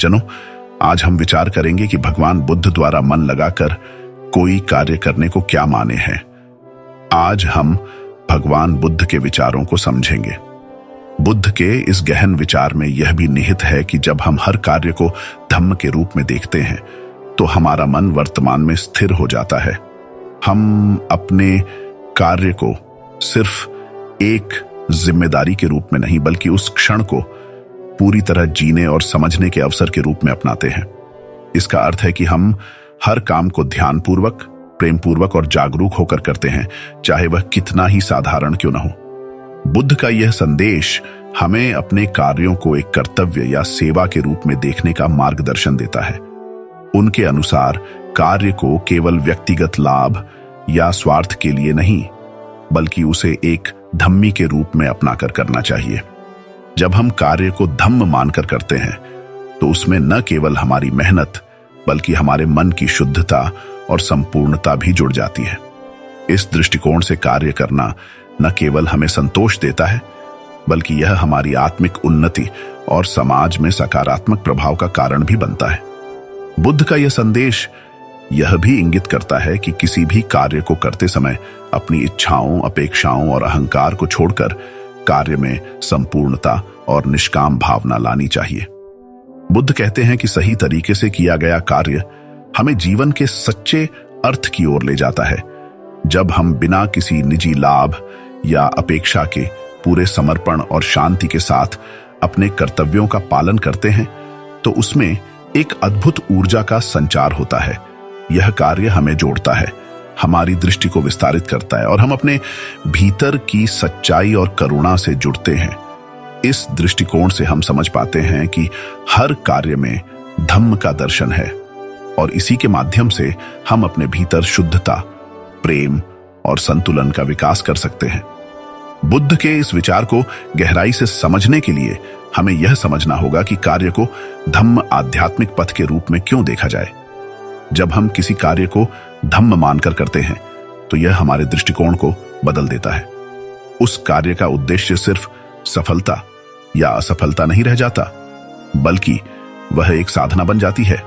सज्जनों, आज हम विचार करेंगे कि भगवान बुद्ध द्वारा मन लगाकर कोई कार्य करने को क्या माने हैं। आज हम भगवान बुद्ध के विचारों को समझेंगे। बुद्ध के इस गहन विचार में यह भी निहित है कि जब हम हर कार्य को धम्म के रूप में देखते हैं तो हमारा मन वर्तमान में स्थिर हो जाता है। हम अपने कार्य को सिर्फ एक जिम्मेदारी के रूप में नहीं बल्कि उस क्षण को पूरी तरह जीने और समझने के अवसर के रूप में अपनाते हैं। इसका अर्थ है कि हम हर काम को ध्यानपूर्वक, प्रेमपूर्वक और जागरूक होकर करते हैं, चाहे वह कितना ही साधारण क्यों न हो। बुद्ध का यह संदेश हमें अपने कार्यों को एक कर्तव्य या सेवा के रूप में देखने का मार्गदर्शन देता है। उनके अनुसार कार्य को केवल व्यक्तिगत लाभ या स्वार्थ के लिए नहीं बल्कि उसे एक धम्मी के रूप में अपनाकर करना चाहिए। जब हम कार्य को धम्म मानकर करते हैं तो उसमें न केवल हमारी मेहनत बल्कि हमारे मन की शुद्धता और संपूर्णता भी जुड़ जाती है। इस दृष्टिकोण से कार्य करना न केवल हमें संतोष देता है बल्कि यह हमारी आत्मिक उन्नति और समाज में सकारात्मक प्रभाव का कारण भी बनता है। बुद्ध का यह संदेश यह भी इंगित करता है कि किसी भी कार्य को करते समय अपनी इच्छाओं, अपेक्षाओं और अहंकार को छोड़कर कार्य में संपूर्णता और निष्काम भावना लानी चाहिए। बुद्ध कहते हैं कि सही तरीके से किया गया कार्य हमें जीवन के सच्चे अर्थ की ओर ले जाता है। जब हम बिना किसी निजी लाभ या अपेक्षा के पूरे समर्पण और शांति के साथ अपने कर्तव्यों का पालन करते हैं तो उसमें एक अद्भुत ऊर्जा का संचार होता है। यह कार्य हमें जोड़ता है, हमारी दृष्टि को विस्तारित करता है और हम अपने भीतर की सच्चाई और करुणा से जुड़ते हैं। इस दृष्टिकोण से हम समझ पाते हैं कि हर कार्य में धम्म का दर्शन है और इसी के माध्यम से हम अपने भीतर शुद्धता, प्रेम और संतुलन का विकास कर सकते हैं। बुद्ध के इस विचार को गहराई से समझने के लिए हमें यह समझना होगा कि कार्य को धम्म आध्यात्मिक पथ के रूप में क्यों देखा जाए। जब हम किसी कार्य को धम्म मानकर करते हैं तो यह हमारे दृष्टिकोण को बदल देता है। उस कार्य का उद्देश्य सिर्फ सफलता या असफलता नहीं रह जाता बल्कि वह एक साधना बन जाती है।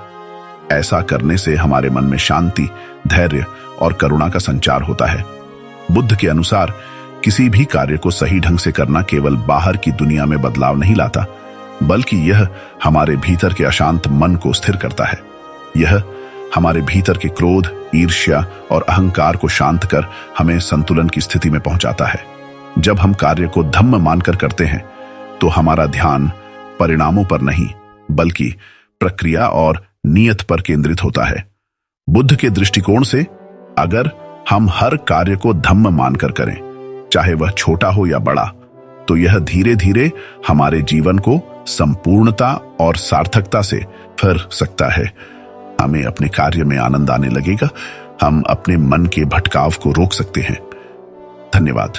ऐसा करने से हमारे मन में शांति, धैर्य और करुणा का संचार होता है। बुद्ध के अनुसार किसी भी कार्य को सही ढंग से करना केवल बाहर की दुनिया में बदलाव नहीं लाता बल्कि यह हमारे भीतर के अशांत मन को स्थिर करता है। यह हमारे भीतर के क्रोध, ईर्ष्या और अहंकार को शांत कर हमें संतुलन की स्थिति में पहुंचाता है। जब हम कार्य को धम्म मानकर करते हैं तो हमारा ध्यान परिणामों पर नहीं बल्कि प्रक्रिया और नियत पर केंद्रित होता है। बुद्ध के दृष्टिकोण से अगर हम हर कार्य को धम्म मानकर करें, चाहे वह छोटा हो या बड़ा, तो यह धीरे धीरे हमारे जीवन को संपूर्णता और सार्थकता से भर सकता है। हमें अपने कार्य में आनंद आने लगेगा। हम अपने मन के भटकाव को रोक सकते हैं। धन्यवाद।